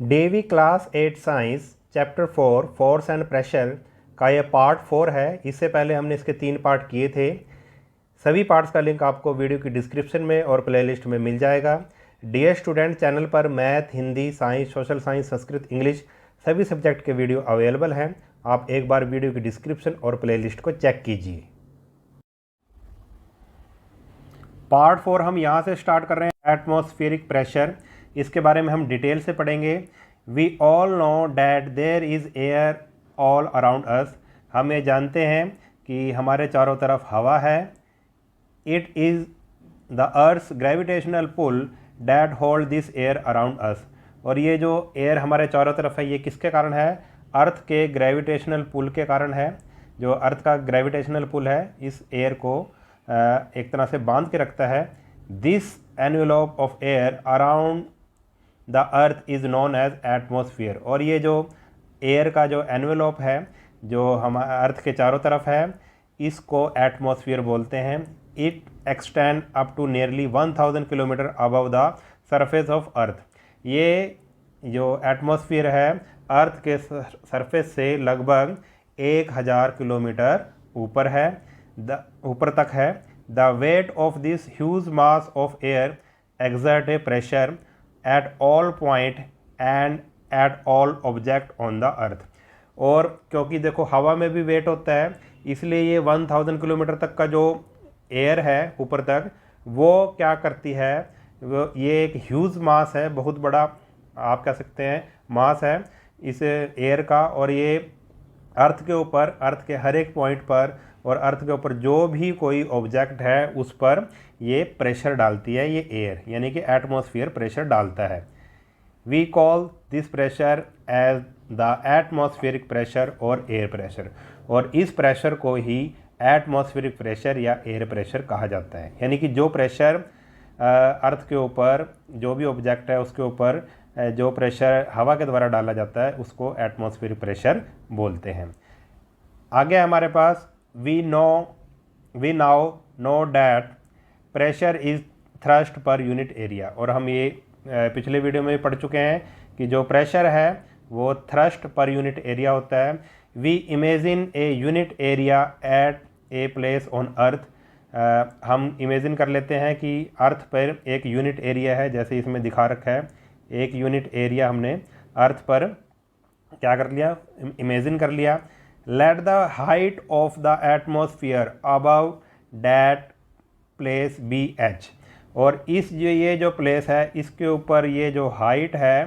Davy class 8 science chapter 4 force and pressure का ये part 4 है। इससे पहले हमने इसके 3 पार्ट किए थे। सभी पार्ट्स का लिंक आपको वीडियो की डिस्क्रिप्शन में और प्लेलिस्ट में मिल जाएगा। डियर स्टूडेंट, चैनल पर math, Hindi, science, social science, Sanskrit, English सभी सब्जेक्ट के वीडियो अवेलेबल हैं। आप एक बार वीडियो की डिस्क्रिप्शन और प्लेलिस्ट को चेक कीजिए। पार्ट 4 हम यहाँ से स्टार्ट कर रहे हैं, एटमॉस्फेरिक प्रेशर। इसके बारे में हम डिटेल से पढ़ेंगे। We all know that there is air all around us. हम ये जानते हैं कि हमारे चारों तरफ हवा है। It is the earth's gravitational pull that hold this air around us. और ये जो एयर हमारे चारों तरफ है, ये किसके कारण है? अर्थ के ग्रेविटेशनल पुल के कारण है। जो अर्थ का ग्रेविटेशनल पुल है, इस एयर को एक तरह से बांध के रखता है। This envelope of air around the earth is known as atmosphere. और ये जो एयर का जो एनवेलप है, जो हम अर्थ के चारों तरफ है, इसको एटमॉस्फेयर बोलते हैं। It extend up to nearly 1000 kilometre above the surface of earth. ये जो एटमॉस्फेयर है, अर्थ के सरफेस से लगभग 1000 किलोमीटर ऊपर है, ऊपर तक है। The weight of this huge mass of air exert a pressure at all point and at all object on the earth। और क्योंकि देखो हवा में भी वेट होता है, इसलिए ये 1000 किलोमीटर तक का जो एयर है ऊपर तक, वो क्या करती है, वो ये एक ह्यूज मास है, बहुत बड़ा आप कह सकते हैं मास है इस एयर का। और ये अर्थ के ऊपर, अर्थ के हर एक पॉइंट पर और अर्थ के ऊपर जो भी कोई ऑब्जेक्ट है उस पर ये प्रेशर डालती है, ये एयर, यानी कि एटमॉस्फेयर प्रेशर डालता है। We call this pressure as the atmospheric pressure और एयर प्रेशर। और इस प्रेशर को ही एटमॉस्फेरिक प्रेशर या एयर प्रेशर कहा जाता है। यानी कि जो प्रेशर अर्थ के ऊपर जो भी ऑब्जेक्ट है उसके ऊपर जो प्रेशर हवा के द्वारा डाला जाता है, उसको एटमॉस्फेरिक प्रेशर बोलते हैं। आगे हमारे पास we now know that pressure is thrust per unit area. और हम ये पिछले वीडियो में पढ़ चुके हैं कि जो प्रेशर है वो थ्रस्ट पर यूनिट एरिया होता है। We imagine a unit area at a place on earth. हम इमेजिन कर लेते हैं कि अर्थ पर एक यूनिट एरिया है, जैसे इसमें दिखा रखा है। एक यूनिट एरिया हमने अर्थ पर क्या कर लिया, इमेजिन कर लिया। Let the height of the atmosphere above that place be h. और ये जो प्लेस है, इसके ऊपर ये जो हाइट है,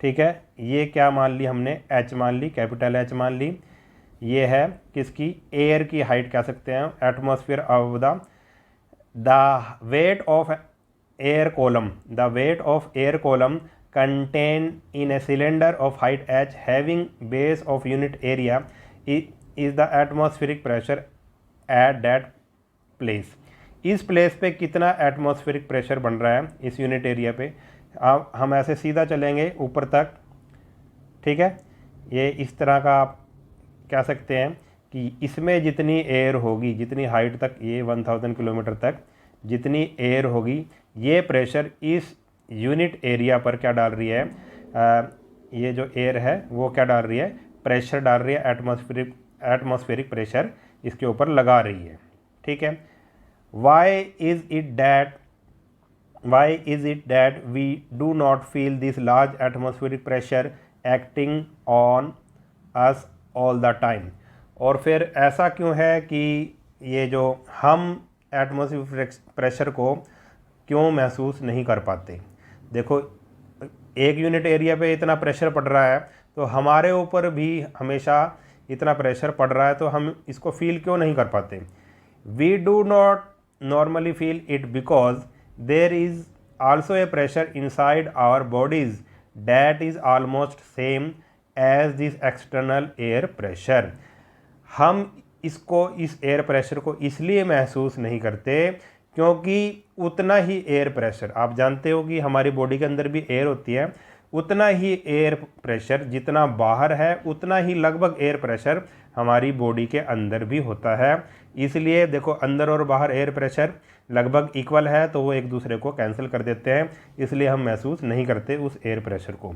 ठीक है, ये क्या मान ली हमने, एच मान ली, कैपिटल एच मान ली। ये है किसकी, एयर की हाइट कह सकते हैं, atmosphere above the weight of air column. The weight of air column contained in a cylinder of height h having base of unit area is the atmospheric pressure at that place। इस place पे कितना atmospheric pressure बन रहा है इस unit area पे। अब हम ऐसे सीधा चलेंगे ऊपर तक, ठीक है। ये इस तरह का आप कह सकते हैं कि इसमें जितनी एयर होगी, जितनी हाइट तक, ये 1000 किलोमीटर तक जितनी एयर होगी, ये प्रेशर इस यूनिट एरिया पर क्या डाल रही है, ये जो एयर है वो क्या डाल रही है, प्रेशर डाल रही है, एटमॉस्फेरिक प्रेशर इसके ऊपर लगा रही है, ठीक है। Why is it that we do not feel this large atmospheric pressure acting on us all the time. और फिर ऐसा क्यों है कि ये जो हम एटमॉस्फेरिक प्रेशर को क्यों महसूस नहीं कर पाते। देखो, एक यूनिट एरिया पे इतना प्रेशर पड़ रहा है, तो हमारे ऊपर भी हमेशा इतना प्रेशर पड़ रहा है, तो हम इसको फील क्यों नहीं कर पाते। We do not normally feel it because there is also a pressure inside our bodies that is almost same as this external air pressure. हम इस एयर प्रेशर को इसलिए महसूस नहीं करते क्योंकि उतना ही एयर प्रेशर, आप जानते हो कि हमारी बॉडी के अंदर भी एयर होती है, उतना ही एयर प्रेशर जितना बाहर है उतना ही लगभग एयर प्रेशर हमारी बॉडी के अंदर भी होता है। इसलिए देखो अंदर और बाहर एयर प्रेशर लगभग इक्वल है, तो वो एक दूसरे को कैंसिल कर देते हैं, इसलिए हम महसूस नहीं करते उस एयर प्रेशर को।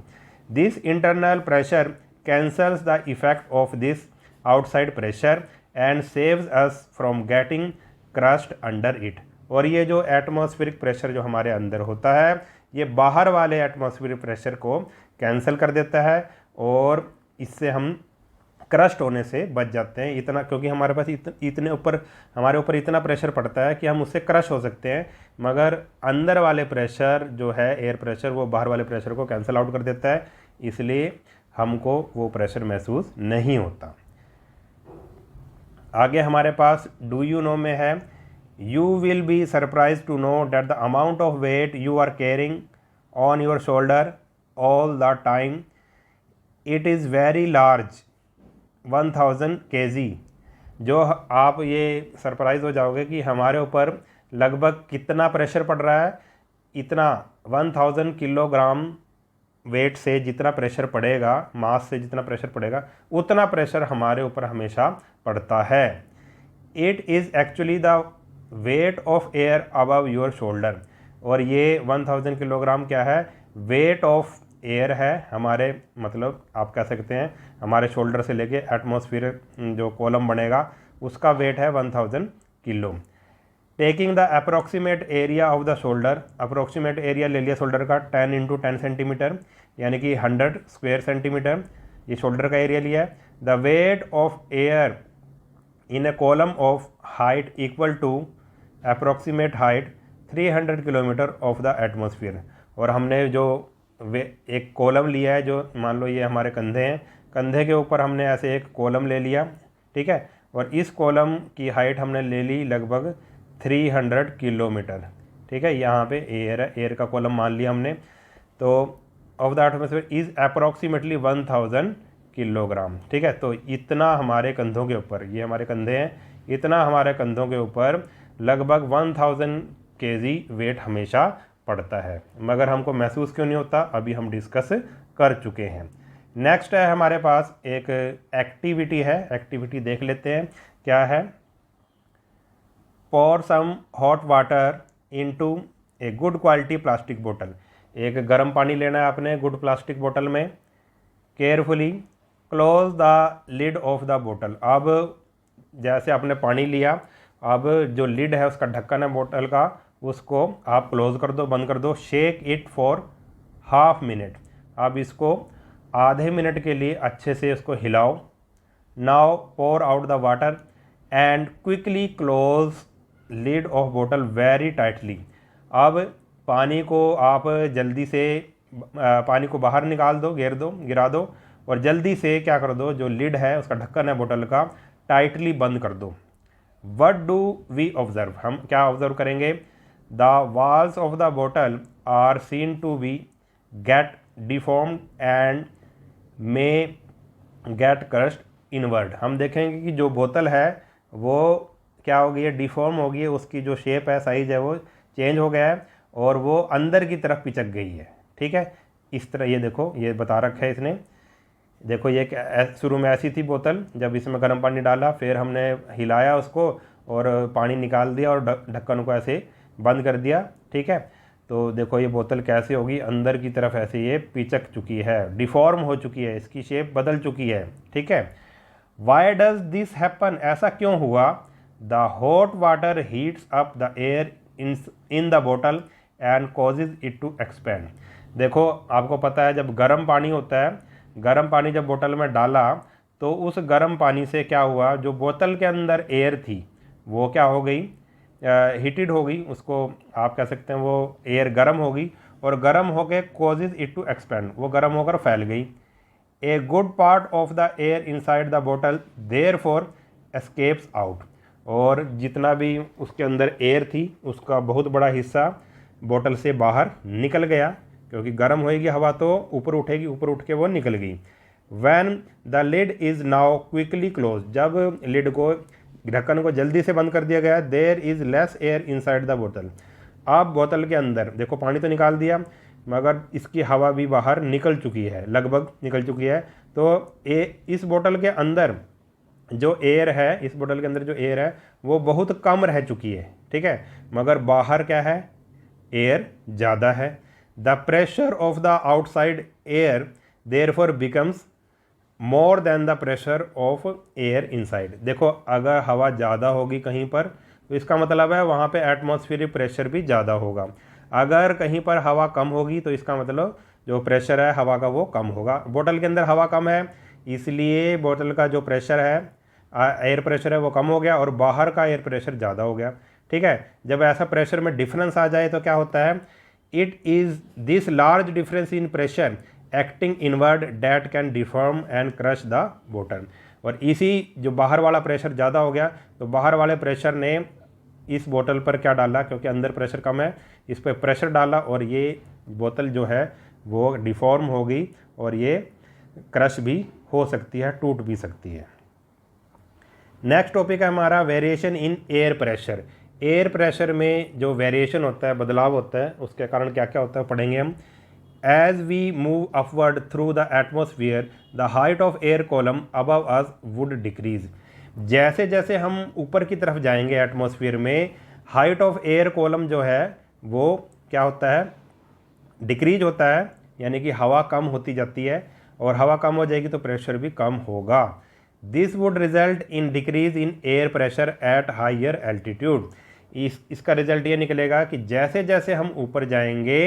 This internal pressure cancels the effect of this outside pressure and saves us from getting crust under it. और ये जो एटमॉस्फेरिक प्रेशर जो हमारे अंदर होता है, ये बाहर वाले एटमॉस्फेरिक प्रेशर को कैंसिल कर देता है और इससे हम क्रस्ट होने से बच जाते हैं। इतना क्योंकि हमारे पास इतने ऊपर हमारे ऊपर इतना प्रेशर पड़ता है कि हम उससे क्रश हो सकते हैं, मगर अंदर वाले प्रेशर जो है एयर प्रेशर वो बाहर वाले प्रेशर को कैंसिल आउट कर देता है, इसलिए हमको वो प्रेशर महसूस नहीं होता। आगे हमारे पास डू यू नो में है, you will be surprise to know that the amount of weight you are carrying on your shoulder all the time it is very large 1000 kg। जो आप ये सरप्राइज़ हो जाओगे कि हमारे ऊपर लगभग कितना प्रेशर पड़ रहा है, इतना 1000 किलोग्राम वेट से जितना प्रेशर पड़ेगा, मास से जितना प्रेशर पड़ेगा, उतना प्रेशर हमारे ऊपर हमेशा पड़ता है। It is actually the weight of air above your shoulder. और ये 1000 किलोग्राम क्या है, वेट ऑफ एयर है हमारे, मतलब आप कह सकते हैं हमारे शोल्डर से लेके एटमॉस्फेयर जो कॉलम बनेगा उसका वेट है 1000 kilo. Taking the approximate area of the shoulder, approximate area ले लिया शोल्डर का 10 × 10 सेंटीमीटर, यानी कि 100 स्क्वायर सेंटीमीटर, ये शोल्डर का एरिया लिया है। The weight of air in a column of height equal to approximate height 300 kilometre of the atmosphere. और हमने जो एक कॉलम लिया है, जो मान लो ये हमारे कंधे हैं, कंधे के ऊपर हमने ऐसे एक कॉलम ले लिया, ठीक है, और इस कॉलम की हाइट हमने ले ली लगभग 300 किलोमीटर, ठीक है। यहाँ पे एयर है, एयर का कॉलम मान लिया हमने, तो of the atmosphere is approximately 1000 kilogram, ठीक है। तो इतना हमारे कंधों के ऊपर, ये हमारे कंधे हैं, इतना हमारे कंधों के ऊपर लगभग 1000 kg वेट हमेशा पड़ता है, मगर हमको महसूस क्यों नहीं होता, अभी हम डिस्कस कर चुके हैं। नेक्स्ट है हमारे पास एक एक्टिविटी है, एक्टिविटी देख लेते हैं क्या है। pour some hot water into a good quality plastic बोतल। एक गर्म पानी लेना है आपने गुड प्लास्टिक बोतल में। Carefully close the lid of the बोतल। अब जैसे आपने पानी लिया, अब जो लिड है उसका ढक्कन है बोतल का, उसको आप क्लोज कर दो, बंद कर दो। Shake it for half minute. अब इसको आधे मिनट के लिए अच्छे से इसको हिलाओ। Now pour out the water and quickly close lid of बोतल वेरी टाइटली। अब पानी को आप जल्दी से पानी को बाहर निकाल दो, गिरा दो, और जल्दी से क्या कर दो, जो लिड है उसका ढक्कन है बोतल का, टाइटली बंद कर दो। वट डू वी ऑब्जर्व, हम क्या ऑब्जर्व करेंगे, द वॉल्स ऑफ द बोतल are seen to be get deformed and may get crushed inward. हम देखेंगे कि जो बोतल है वो क्या हो गई है, डिफॉर्म हो गई है, उसकी जो शेप है, साइज है, वो चेंज हो गया है और वो अंदर की तरफ पिचक गई है, ठीक है। इस तरह ये देखो, ये बता रखा है इसने, देखो ये शुरू में ऐसी थी बोतल, जब इसमें गर्म पानी डाला, फिर हमने हिलाया उसको और पानी निकाल दिया और ढक्कन को ऐसे बंद कर दिया, ठीक है। तो देखो ये बोतल कैसे होगी, अंदर की तरफ ऐसे ये पिचक चुकी है, डिफॉर्म हो चुकी है, इसकी शेप बदल चुकी है, ठीक है। वाई डज दिस हैपन, ऐसा क्यों हुआ। The hot water heats up the air in the बोतल and causes it to expand. देखो आपको पता है जब गर्म पानी होता है, गर्म पानी जब बोतल में डाला तो उस गर्म पानी से क्या हुआ, जो बोतल के अंदर एयर थी वो क्या हो गई, हीटेड हो गई, उसको आप कह सकते हैं वो एयर गर्म हो गई, और गर्म होकर कॉजेज इट टू एक्सपेंड, वो गर्म होकर फैल गई। A good part of the air inside the बोतल देयरफॉर एस्केप्स आउट। और जितना भी उसके अंदर एयर थी उसका बहुत बड़ा हिस्सा बोतल से बाहर निकल गया, क्योंकि गर्म होएगी हवा तो ऊपर उठेगी, ऊपर उठ के वो निकल गई। When the lid is now quickly close, जब लिड को, ढक्कन को जल्दी से बंद कर दिया गया, there is less air inside the बोतल। अब बोतल के अंदर देखो पानी तो निकाल दिया, मगर इसकी हवा भी बाहर निकल चुकी है, लगभग निकल चुकी है। तो इस बोतल के अंदर जो एयर है, इस बोतल के अंदर जो एयर है वो बहुत कम रह चुकी है, ठीक है, मगर बाहर क्या है, एयर ज़्यादा है। The pressure of the outside air therefore becomes more than the pressure of air inside. देखो, अगर हवा ज़्यादा होगी कहीं पर तो इसका मतलब है वहाँ पे एटमॉस्फेरिक प्रेशर भी ज़्यादा होगा। अगर कहीं पर हवा कम होगी तो इसका मतलब जो प्रेशर है हवा का वो कम होगा। बोतल के अंदर हवा कम है, इसलिए बोतल का जो प्रेशर है, एयर प्रेशर है, वो कम हो गया और बाहर का एयर प्रेशर ज़्यादा हो गया, ठीक है। जब ऐसा प्रेशर में डिफरेंस आ जाए तो क्या होता है, it is this large difference in pressure acting inward that can deform and crush the बोतल। और इसी जो बाहर वाला प्रेशर ज़्यादा हो गया तो बाहर वाले प्रेशर ने इस बोतल पर क्या डाला, क्योंकि अंदर प्रेशर कम है, इस पर प्रेशर डाला और ये बोतल जो है वो डिफॉर्म हो गई और ये क्रश भी हो सकती है, टूट भी सकती है। नेक्स्ट टॉपिक है हमारा variation in air pressure. Air pressure में जो वेरिएशन होता है, बदलाव होता है, उसके कारण क्या क्या होता है पढ़ेंगे हम। As we move upward through the atmosphere the height of air column above us would decrease. जैसे जैसे हम ऊपर की तरफ जाएंगे एटमॉस्फेयर में, हाइट ऑफ एयर कॉलम जो है वो क्या होता है, डिक्रीज होता है, यानी कि हवा कम होती जाती है और हवा कम हो जाएगी तो प्रेशर भी कम होगा। This would result in decrease in air pressure at higher altitude. इसका रिजल्ट ये निकलेगा कि जैसे जैसे हम ऊपर जाएंगे,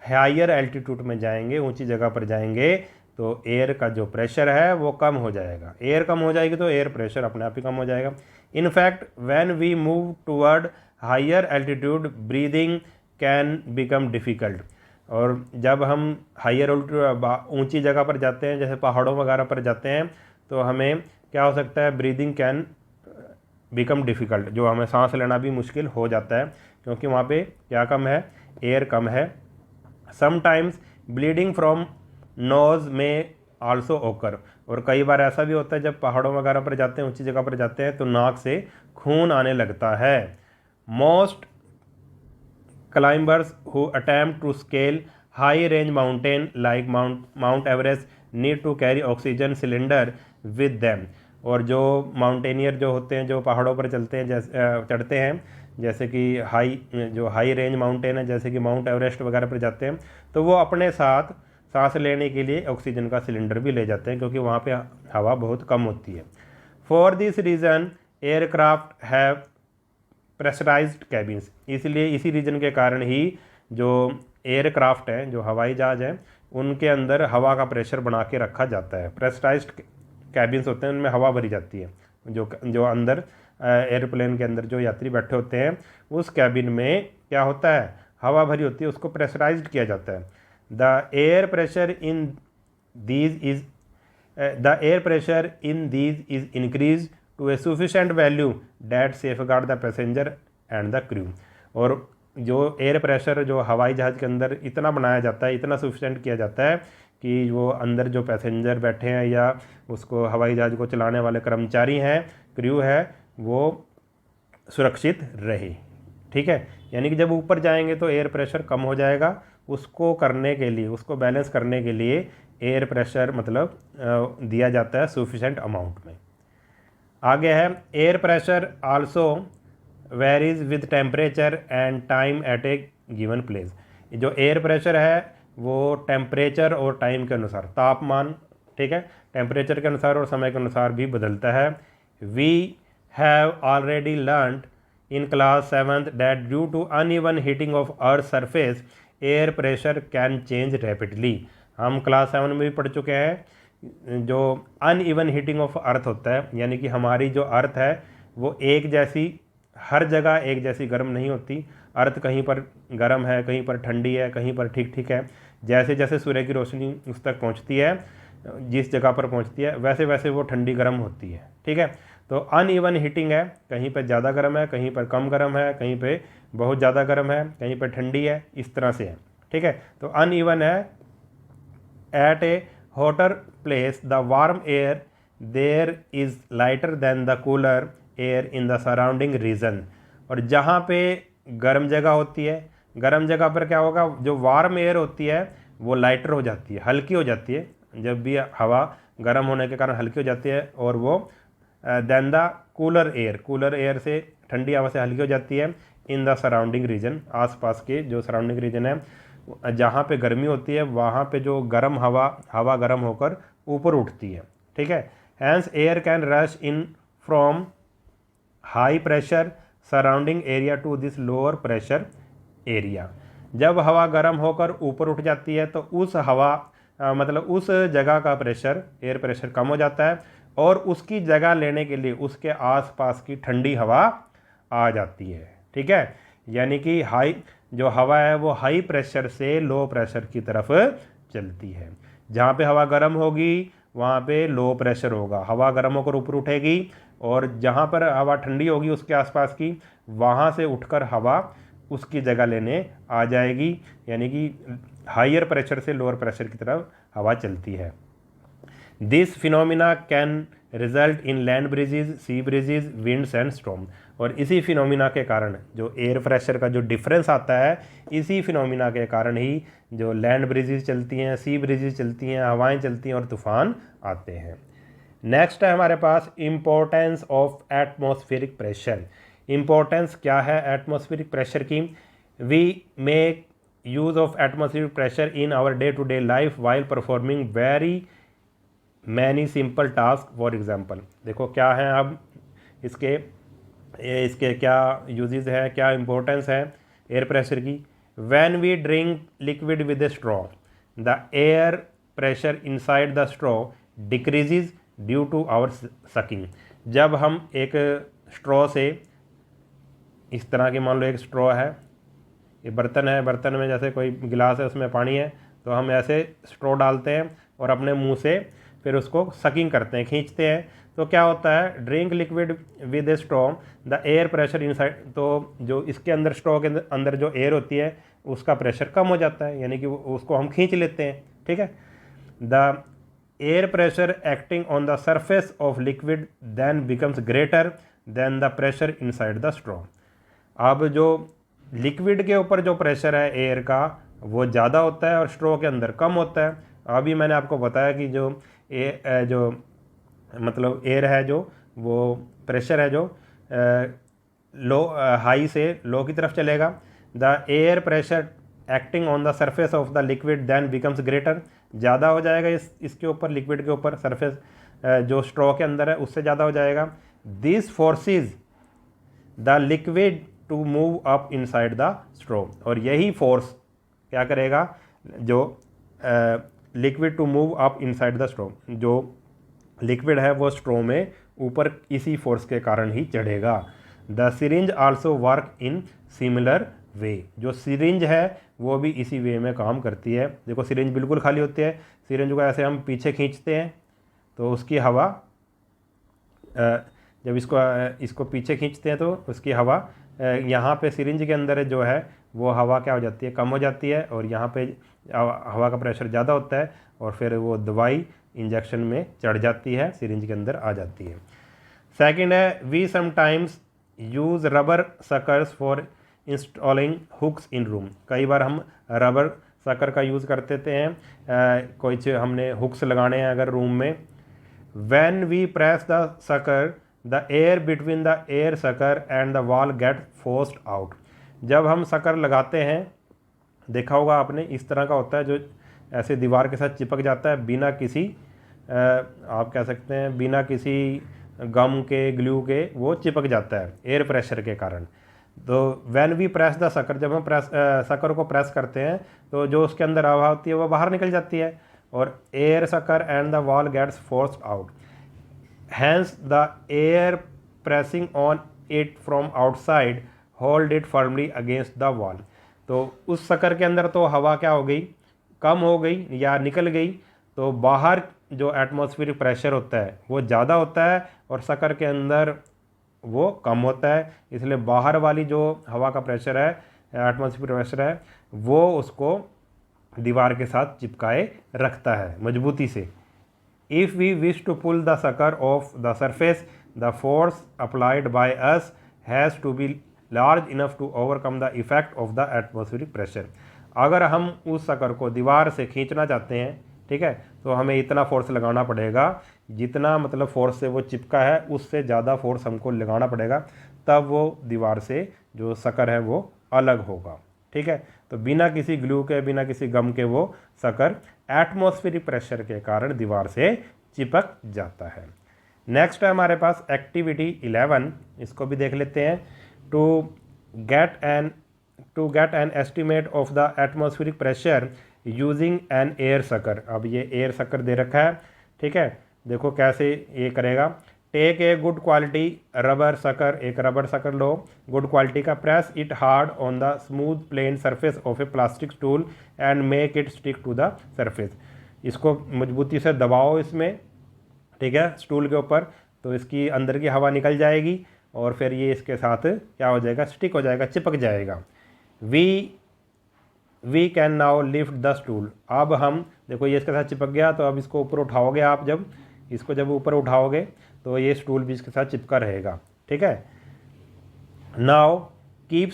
हायर एल्टीट्यूड में जाएंगे, ऊंची जगह पर जाएंगे, तो एयर का जो प्रेशर है वो कम हो जाएगा। एयर कम हो जाएगी तो एयर प्रेशर अपने आप ही कम हो जाएगा। In fact when we move toward higher altitude breathing can become difficult. और जब हम हायर ऊंची जगह पर जाते हैं, जैसे पहाड़ों वगैरह पर जाते हैं, तो हमें क्या हो सकता है, ब्रीदिंग कैन बिकम डिफ़िकल्ट, जो हमें सांस लेना भी मुश्किल हो जाता है, क्योंकि वहाँ पे क्या कम है, एयर कम है। समटाइम्स ब्लीडिंग फ्रॉम नोज में आल्सो ओकर। और कई बार ऐसा भी होता है जब पहाड़ों वगैरह पर जाते हैं, ऊंची जगह पर जाते हैं, तो नाक से खून आने लगता है। Most climbers who attempt to scale high range mountain like Mount Everest need to carry oxygen cylinder with them. और जो माउंटेनियर जो होते हैं, जो पहाड़ों पर चलते हैं, जैसे चढ़ते हैं, जैसे कि हाई रेंज माउंटेन है, जैसे कि माउंट एवरेस्ट वगैरह पर जाते हैं, तो वो अपने साथ सांस लेने के लिए ऑक्सीजन का सिलेंडर भी ले जाते हैं, क्योंकि वहाँ पे हवा बहुत कम होती है। For this reason aircraft have pressurised cabins. इसलिए इसी रीजन के कारण ही जो एयरक्राफ्ट हैं, जो हवाई जहाज़ हैं, उनके अंदर हवा का प्रेशर बना के रखा जाता है। प्रेशराइज्ड कैबिन्स होते हैं, उनमें हवा भरी जाती है। जो अंदर एयरप्लेन के अंदर जो यात्री बैठे होते हैं, उस कैबिन में क्या होता है, हवा भरी होती है, उसको प्रेशराइज्ड किया जाता है। The air pressure in these is increase to a sufficient value that safeguard the passenger and the crew. और जो एयर प्रेशर जो हवाई जहाज़ के अंदर इतना बनाया जाता है, इतना सफिशेंट किया जाता है कि वो अंदर जो पैसेंजर बैठे हैं या उसको हवाई जहाज़ को चलाने वाले कर्मचारी हैं, क्रू है, वो सुरक्षित रहे, ठीक है। यानी कि जब ऊपर जाएंगे तो एयर प्रेशर कम हो जाएगा, उसको करने के लिए, उसको बैलेंस करने के लिए एयर प्रेशर मतलब दिया जाता है सफिशेंट अमाउंट में। आगे है air pressure also varies with temperature and time at a given place. जो एयर प्रेशर है वो टेम्परेचर और टाइम के अनुसार, तापमान, ठीक है, टेम्परेचर के अनुसार और समय के अनुसार भी बदलता है। We have already learned in class 7th that due to uneven heating of earth surface air pressure can change rapidly. हम क्लास 7 में भी पढ़ चुके हैं, जो अनइवन हीटिंग ऑफ अर्थ होता है, यानी कि हमारी जो अर्थ है वो एक जैसी हर जगह एक जैसी गर्म नहीं होती। अर्थ कहीं पर गर्म है, कहीं पर ठंडी है, कहीं पर ठीक ठीक है। जैसे जैसे सूर्य की रोशनी उस तक पहुंचती है, जिस जगह पर पहुंचती है, वैसे वैसे वो ठंडी गर्म होती है, ठीक है। तो अनइवन हीटिंग है, कहीं पर ज़्यादा गर्म है, कहीं पर कम गर्म है, कहीं पे बहुत ज़्यादा गर्म है, कहीं पर ठंडी है, इस तरह से है, ठीक है। तो अनइवन है। At a hotter place the warm air there is lighter than the cooler air in the surrounding region. और जहाँ पे गर्म जगह होती है, गर्म जगह पर क्या होगा, जो वार्म एयर होती है वो लाइटर हो जाती है, हल्की हो जाती है। जब भी हवा गर्म होने के कारण हल्की हो जाती है, और वो देन द कूलर एयर से, ठंडी हवा से हल्की हो जाती है इन द सराउंडिंग रीजन, आसपास के जो सराउंडिंग रीजन है जहाँ पे गर्मी होती है वहाँ पे जो गर्म हवा गर्म होकर ऊपर उठती है, ठीक है। Hence air can rush in from high pressure surrounding area to this lower pressure area. जब हवा गर्म होकर ऊपर उठ जाती है तो उस मतलब उस जगह का प्रेशर, एयर प्रेशर कम हो जाता है, और उसकी जगह लेने के लिए उसके आसपास की ठंडी हवा आ जाती है, ठीक है। यानी कि जो हवा है वो हाई प्रेशर से लो प्रेशर की तरफ चलती है। जहाँ पे हवा गर्म होगी वहाँ पे लो प्रेशर होगा, हवा गर्म होकर ऊपर उठेगी, और जहाँ पर हवा ठंडी होगी उसके आसपास की, वहाँ से उठकर हवा उसकी जगह लेने आ जाएगी, यानी कि हायर प्रेशर से लोअर प्रेशर की तरफ हवा चलती है। This phenomena can result in land breezes, sea breezes, winds and storm. और इसी फिनोमिना के कारण जो एयर प्रेशर का जो डिफरेंस आता है, इसी फिनोमिना के कारण ही जो लैंड ब्रिजेज चलती हैं, सी ब्रिजेज चलती हैं, हवाएं चलती हैं और तूफान आते हैं। नेक्स्ट है हमारे पास importance of atmospheric pressure. Importance क्या है एटमॉस्फेरिक प्रेशर की? We make use of atmospheric pressure in our day to day life while performing very many simple task. For example, देखो क्या है अब इसके क्या यूजेस है, क्या इम्पोर्टेंस है एयर प्रेशर की। When we drink liquid with a straw, the air pressure inside the straw decreases due to our sucking. जब हम एक स्ट्रॉ से, इस तरह की मान लो एक स्ट्रॉ है, ये बर्तन है, बर्तन में जैसे कोई गिलास है उसमें पानी है, तो हम ऐसे स्ट्रॉ डालते हैं और अपने मुंह से फिर उसको सकिंग करते हैं, खींचते हैं, तो क्या होता है, drink liquid with a straw the air pressure inside, तो जो इसके अंदर स्ट्रॉ के अंदर जो एयर होती है उसका प्रेशर कम हो जाता है, यानी कि उसको हम खींच लेते हैं, ठीक है। The air pressure acting on the surface of liquid then becomes greater than the pressure inside the straw. अब जो लिक्विड के ऊपर जो प्रेशर है एयर का वो ज़्यादा होता है और स्ट्रॉ के अंदर कम होता है। अभी मैंने आपको बताया कि जो मतलब एयर है, जो वो प्रेशर है जो लो हाई से लो की तरफ चलेगा। The air pressure acting on the surface of the liquid then becomes greater, ज़्यादा हो जाएगा इसके ऊपर, लिक्विड के ऊपर, सरफेस जो स्ट्रॉ के अंदर है उससे ज़्यादा हो जाएगा। This forces the liquid to move up inside the straw, और यही फोर्स क्या करेगा, जो liquid to move up inside the straw, जो लिक्विड है वो स्ट्रॉ में ऊपर इसी फोर्स के कारण ही चढ़ेगा। The syringe also work in similar way, जो सिरिंज है वो भी इसी वे में काम करती है। देखो सिरिंज बिल्कुल खाली होती है, सिरिंज को ऐसे हम पीछे खींचते हैं तो उसकी हवा, जब इसको पीछे खींचते हैं तो उसकी हवा यहाँ पे सिरिंज के अंदर जो है वो हवा क्या हो जाती है, कम हो जाती है, और यहाँ पे हवा का प्रेशर ज़्यादा होता है और फिर वो दवाई इंजेक्शन में चढ़ जाती है, सिरिंज के अंदर आ जाती है। सेकंड है, we sometimes use rubber suckers for installing hooks in room. कई बार हम रबर सकर का यूज़ करते हैं, कोई हमने हुक्स लगाने हैं अगर रूम में। When we press the sucker the air between the air sucker and the wall get forced out. जब हम सकर लगाते हैं, देखा होगा आपने, इस तरह का होता है जो ऐसे दीवार के साथ चिपक जाता है बिना किसी आप कह सकते हैं बिना किसी गम के, ग्लू के, वो चिपक जाता है एयर प्रेशर के कारण। तो when we press the sucker, जब हम सकर को प्रेस करते हैं तो जो उसके अंदर हवा होती है वो बाहर निकल जाती है, और air sucker and the wall gets forced out. Hence the air pressing on it from outside hold it firmly against the wall. तो उस सकर के अंदर तो हवा क्या हो गई, कम हो गई या निकल गई, तो बाहर जो एटमॉस्फेरिक प्रेशर होता है वो ज़्यादा होता है और सकर के अंदर वो कम होता है, इसलिए बाहर वाली जो हवा का प्रेशर है, एटमॉस्फेरिक प्रेशर है, वो उसको दीवार के साथ चिपकाए रखता है मजबूती से। If we wish to pull the sucker off the surface the force applied by us has to be large enough to overcome the effect of the atmospheric pressure. अगर हम उस शक्कर को दीवार से खींचना चाहते हैं, ठीक है, तो हमें इतना फोर्स लगाना पड़ेगा, जितना मतलब फोर्स से वो चिपका है उससे ज़्यादा फोर्स हमको लगाना पड़ेगा, तब वो दीवार से जो शक्कर है वो अलग होगा। ठीक है, तो बिना किसी ग्लू के, बिना किसी गम के वो शक्कर एटमॉस्फेरिक प्रेशर के कारण दीवार से चिपक जाता है। नेक्स्ट है हमारे पास एक्टिविटी 11, इसको भी देख लेते हैं। To get an estimate of the atmospheric pressure using an air sucker. अब ये एयर शक्कर दे रखा है, ठीक है, देखो कैसे ये करेगा। Take a good quality rubber sucker, एक रबर शक्कर लो गुड क्वालिटी का, press it hard on the smooth plane surface of a plastic stool and make it stick to the surface. इसको मजबूती से दबाओ इसमें, ठीक है, स्टूल के ऊपर, तो इसकी अंदर की हवा निकल जाएगी और फिर ये इसके साथ क्या हो जाएगा, स्टिक हो जाएगा, चिपक जाएगा। We can now lift the stool. अब हम देखो ये इसके साथ चिपक गया, तो अब इसको ऊपर उठाओगे आप, जब इसको जब ऊपर उठाओगे तो ये स्टूल भी इसके साथ चिपका रहेगा। ठीक है, now keep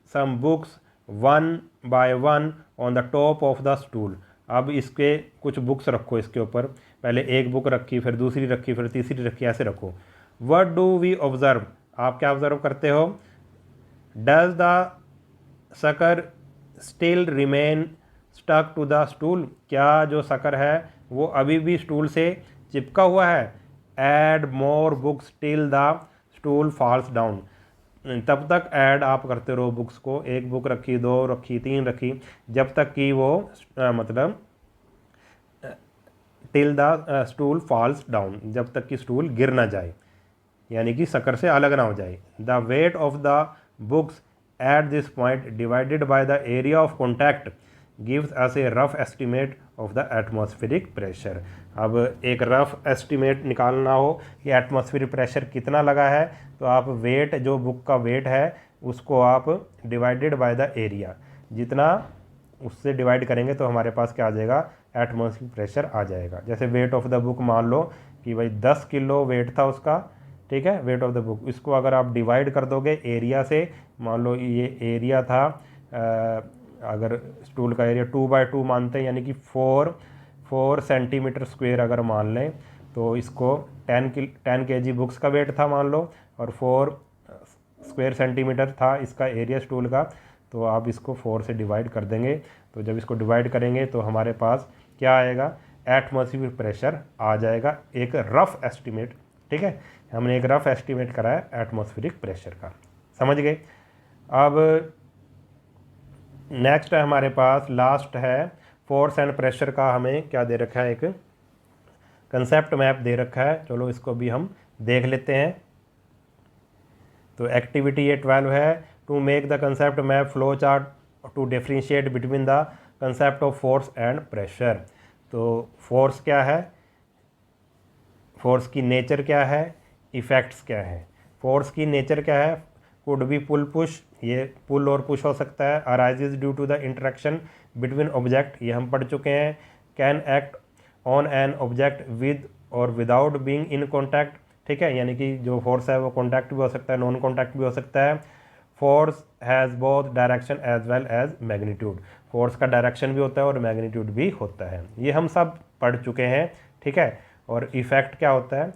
some books one by one on the top of the stool. अब इसके कुछ बुक्स रखो इसके ऊपर, पहले एक बुक रखी, फिर दूसरी रखी, फिर तीसरी रखी, ऐसे रखो। व्हाट डू वी ऑब्जर्व, आप क्या ऑब्जर्व करते हो। Does the sucker still remain stuck to the stool, क्या जो शक्कर है वो अभी भी स्टूल से चिपका हुआ है। Add more books till the stool falls down, तब तक ऐड आप करते रहो बुक्स को, एक बुक रखी, दो रखी, तीन रखी, जब तक कि वो मतलब till the stool falls down, जब तक कि स्टूल गिर ना जाए, यानी कि शक्कर से अलग ना हो जाए। The weight of the books at this point divided by the area of contact gives us A rough estimate of the atmospheric pressure. अब एक रफ एस्टिमेट निकालना हो कि एटमॉस्फेरिक प्रेशर कितना लगा है, तो आप वेट, जो बुक का वेट है उसको आप डिवाइडेड बाय द एरिया, जितना उससे डिवाइड करेंगे तो हमारे पास क्या आ जाएगा, एटमॉस्फेरिक प्रेशर आ जाएगा। जैसे वेट ऑफ द बुक मान लो कि भाई 10 किलो वेट था उसका, ठीक है, वेट ऑफ द बुक, इसको अगर आप डिवाइड कर दोगे एरिया से, मान लो ये एरिया था, अगर स्टूल का एरिया 2/2 मानते हैं, यानी कि 4 सेंटीमीटर स्क्वायर अगर मान लें, तो इसको 10 kg बुक्स का वेट था मान लो, और 4 स्क्वायर सेंटीमीटर था इसका एरिया स्टूल का, तो आप इसको 4 से डिवाइड कर देंगे। तो जब इसको डिवाइड करेंगे तो हमारे पास क्या आएगा, एटमॉस्फेरिक प्रेशर आ जाएगा, एक रफ एस्टिमेट। ठीक है, हमने एक रफ एस्टिमेट करा है एटमॉस्फेरिक प्रेशर का, समझ गए। अब नेक्स्ट है हमारे पास, लास्ट है फोर्स एंड प्रेशर का, हमें क्या दे रखा है, एक कंसेप्ट मैप दे रखा है, चलो इसको भी हम देख लेते हैं। तो एक्टिविटी ये 12 है, to make the concept map flow chart to differentiate between the concept of force and pressure. तो फोर्स क्या है, फोर्स की नेचर क्या है, इफ़ेक्ट्स क्या है। फोर्स की नेचर क्या है, कुड बी पुल पुश, ये पुल और पुश हो सकता है। Arises due to the interaction between object, ये हम पढ़ चुके हैं। Can act on an object with और विदाउट बीइंग इन कॉन्टैक्ट, ठीक है, यानी कि जो फोर्स है वो कॉन्टैक्ट भी हो सकता है, नॉन कॉन्टैक्ट भी हो सकता है। Force has both direction as well as magnitude, force का डायरेक्शन भी होता है और मैग्नीट्यूड भी होता है, ये हम सब पढ़ चुके हैं। ठीक है, और इफ़ेक्ट क्या होता है,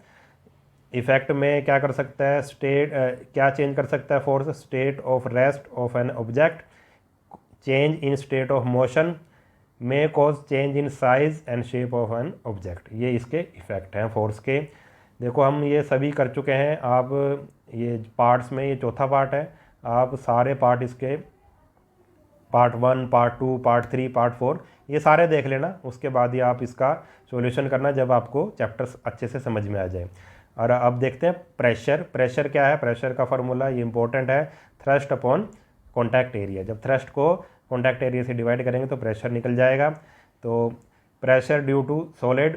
इफ़ेक्ट में क्या कर सकता है, स्टेट क्या चेंज कर सकता है force, state of rest of an object, change in state of motion, may cause change in size and shape of an object, ये इसके इफ़ेक्ट हैं फोर्स के। देखो हम ये सभी कर चुके हैं, आप ये पार्ट्स में ये चौथा पार्ट है, आप सारे पार्ट इसके पार्ट 1, पार्ट 2, पार्ट 3, पार्ट 4 ये सारे देख लेना, उसके बाद ही आप इसका सॉल्यूशन करना जब आपको चैप्टर्स अच्छे से समझ में आ जाए। और अब देखते हैं प्रेशर। प्रेशर क्या है, प्रेशर का फार्मूला ये इंपॉर्टेंट है, थ्रस्ट अपॉन कॉन्टैक्ट एरिया। जब थ्रस्ट को कॉन्टैक्ट एरिया से डिवाइड करेंगे तो प्रेशर निकल जाएगा। तो pressure due to solid,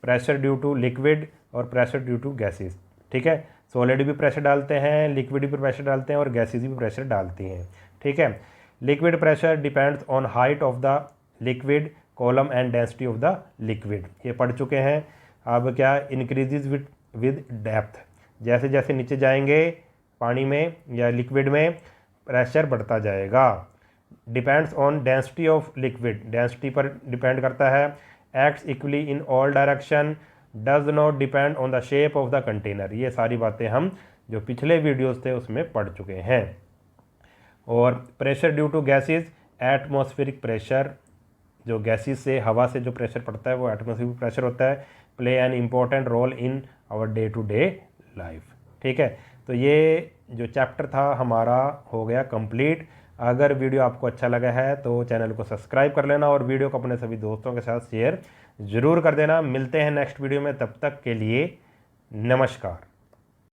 pressure due to liquid और प्रेशर ड्यू टू गैसेस। ठीक है, सॉलिड भी प्रेशर डालते हैं, लिक्विड भी प्रेशर डालते हैं और गैसेस भी प्रेशर डालती हैं। ठीक है, liquid pressure depends on height of the liquid, column and density of the liquid, ये पढ़ चुके हैं। अब क्या, इंक्रीजेज विद डेप्थ, जैसे जैसे नीचे जाएंगे पानी में या लिक्विड में प्रेशर बढ़ता जाएगा। Depends on density of liquid, density पर डिपेंड करता है। Acts equally in all direction, does not depend on the shape of the container. ये सारी बातें हम जो पिछले वीडियोस थे उसमें पढ़ चुके हैं। और pressure due to gases, atmospheric pressure, जो गैसेस से हवा से जो प्रेशर पड़ता है वो एटमॉस्फेरिक प्रेशर होता है। Play an important role in our day to day life. ठीक है, तो ये जो चैप्टर था हमारा हो गया कंप्लीट। अगर वीडियो आपको अच्छा लगा है तो चैनल को सब्सक्राइब कर लेना और वीडियो को अपने सभी दोस्तों के साथ शेयर ज़रूर कर देना। मिलते हैं नेक्स्ट वीडियो में, तब तक के लिए नमस्कार।